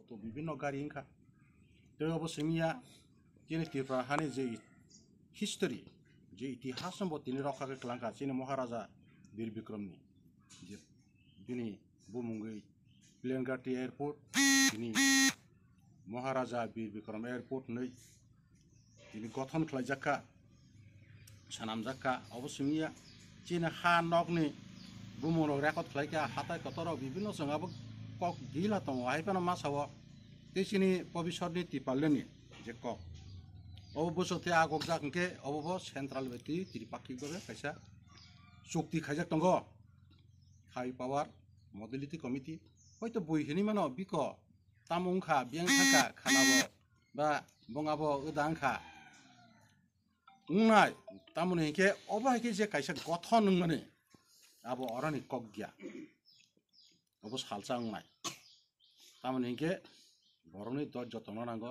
auto bibino gari inka to obo simia jini Tripura hani je history je itihas bo tini rokha ke klangka chini Maharaja Bir Bikramni je bini bumungui Plengati Airport ini Maharaja Bir Bikram Airport nei ini gothon khlaijaka sanamjaka obosimiya chini ha nokni bumung record khlaika hatai kotoro bibino sangabo kok gila tong haipana masawo tesini pobisodni tipaleni je kok obosote agok jaknke obo central beti tiripaki gobe kaisa chukti khaijak tongo high power mobility committee hoito boihini mano biko tamungkha biangkha khanabo ba bongabo udangkha ungnai tamuni ke obo ke je kaisa gothon nungmani abo orani kokgya obo salsa ungnai tamuni ke boroni dot jotono nango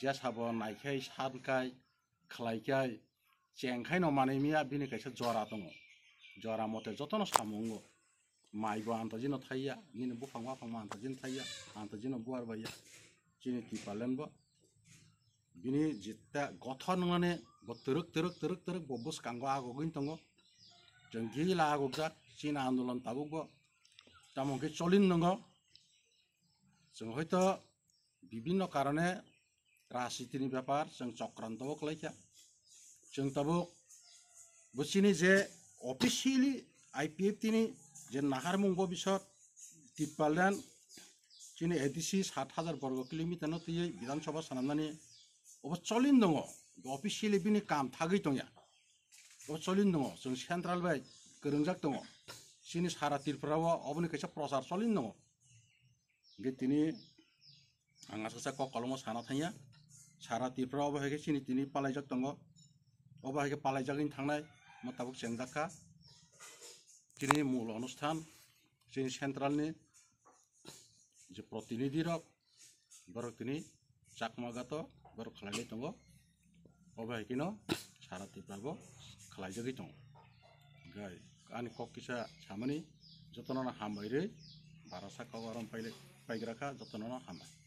je sabo naikhai sadkai khlaikai chengkhai no manemiya bini kaisa jora tongo jora mote jotono samungo maibo antajino thaiya nini bufang wafang antajin thaiya antajino buar baya chini tipalenbo bini jitta gothon ngane bo teruk bo bus kanggo agogin tongo jeng gila agogak china andolan tabukbo tamongke cholin nongo jeng hoito bibinno karone রাজনীতির ব্যাপার जों চক্রান্তও খালাইখা जों tabuk buchini je officially IPF tini je naharmungbo bisot Tipalan chini ADC 7000 বর্গ kilometre no tiyei বিধানসভা sanamnani obo cholin dongo officially bini kam thagui tongya obo cholin dongo जों central bai gorongjak dongo chini sara Tripurao oboni kaisa prochar cholin dongo ge tini anga sasa kok kolmo sana thanya sara Tripura obo hege chini tini palaijak tongo obo hege palaijagin thangnai motabuk chengjaka tini mul অনুষ্ঠান chini central ni je protinidhi rok borok tini chakmagato borok khlailai tongo obo hege no sara Tripura bo khlaijagui tongo gai ani kok kisa samani jotono hambai re barasa kogorom paigraka jotono hambai